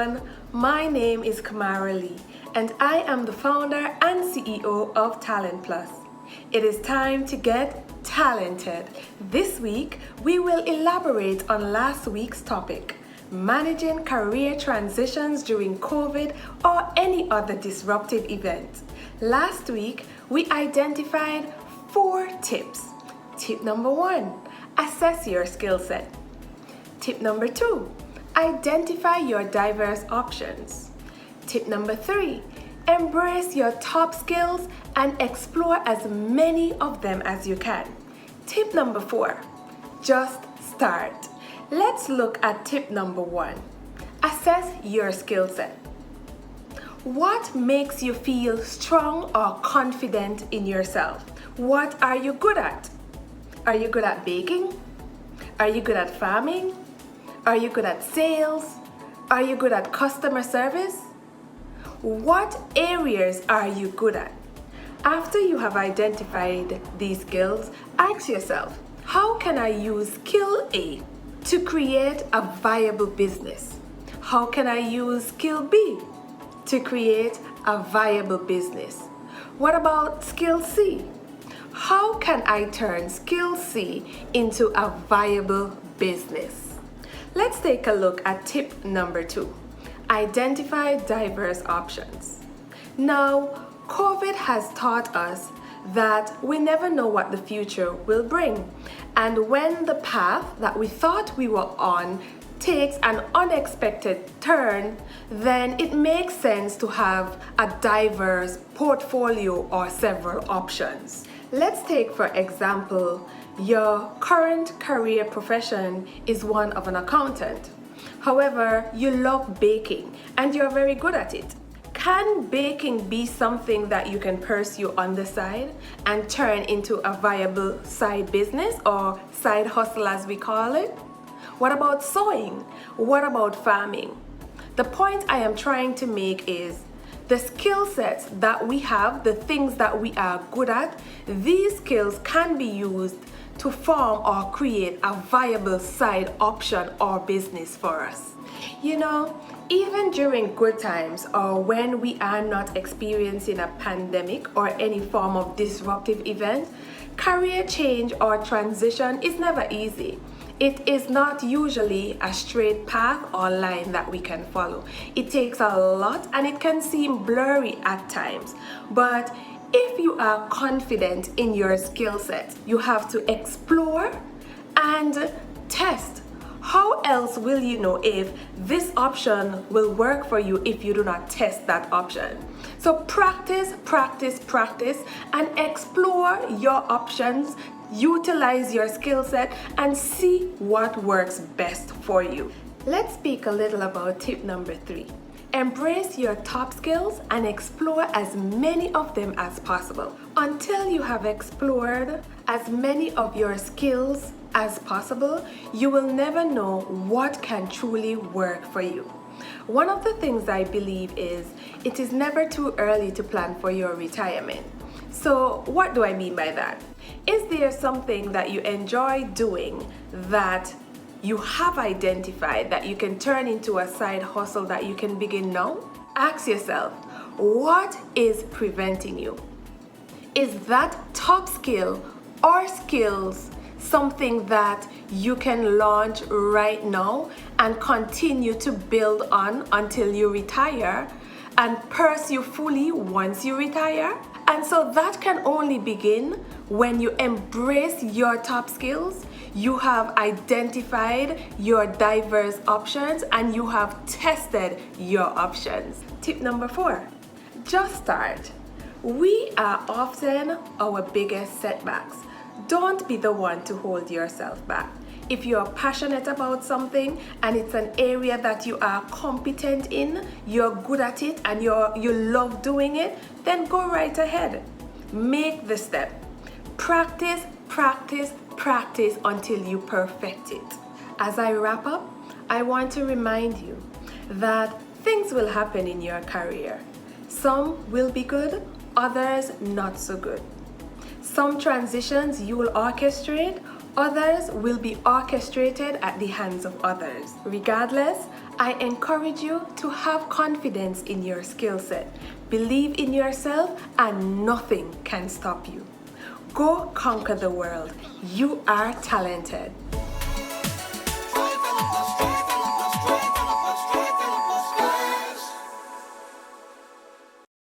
everyone, my name is Kamara Lee and I am the founder and CEO of Talent Plus. It is time to get talented. This week, we will elaborate on last week's topic, managing career transitions during COVID or any other disruptive event. Last week, we identified 4 tips. Tip number 1, assess your skill set. Tip number 2, identify your diverse options. Tip number 3, embrace your top skills and explore as many of them as you can. Tip number 4, just start. Let's look at tip number 1, assess your skill set. What makes you feel strong or confident in yourself? What are you good at? Are you good at baking? Are you good at farming? Are you good at sales? Are you good at customer service? What areas are you good at? After you have identified these skills, ask yourself, how can I use skill A to create a viable business? How can I use skill B to create a viable business? What about skill C? How can I turn skill C into a viable business? Let's take a look at tip number 2, identify diverse options. Now, COVID has taught us that we never know what the future will bring. And when the path that we thought we were on takes an unexpected turn, then it makes sense to have a diverse portfolio or several options. Let's take, for example, your current career profession is one of an accountant. However, you love baking and you're very good at it. Can baking be something that you can pursue on the side and turn into a viable side business or side hustle as we call it? What about sewing? What about farming? The point I am trying to make is the skill sets that we have, the things that we are good at, these skills can be used to form or create a viable side option or business for us. You know, even during good times or when we are not experiencing a pandemic or any form of disruptive event, career change or transition is never easy. It is not usually a straight path or line that we can follow. It takes a lot and it can seem blurry at times. But if you are confident in your skill set, you have to explore and test. How else will you know if this option will work for you if you do not test that option? So practice, practice, practice, and explore your options. Utilize your skill set and see what works best for you. Let's speak a little about tip number 3. Embrace your top skills and explore as many of them as possible. Until you have explored as many of your skills as possible, you will never know what can truly work for you. One of the things I believe is it is never too early to plan for your retirement. So what do I mean by that? Is there something that you enjoy doing that you have identified that you can turn into a side hustle that you can begin now? Ask yourself, what is preventing you? Is that top skill or skills something that you can launch right now and continue to build on until you retire and pursue fully once you retire? And so that can only begin when you embrace your top skills, you have identified your diverse options, and you have tested your options. Tip number 4, just start. We are often our biggest setbacks. Don't be the one to hold yourself back. If you're passionate about something and it's an area that you are competent in, you're good at it and you love doing it, then go right ahead. Make the step. Practice, practice, practice until you perfect it. As I wrap up, I want to remind you that things will happen in your career. Some will be good, others not so good. Some transitions you will orchestrate, Others will be orchestrated at the hands of others. Regardless, I encourage you to have confidence in your skill set, believe in yourself, and nothing can stop you. Go conquer the world. You are talented.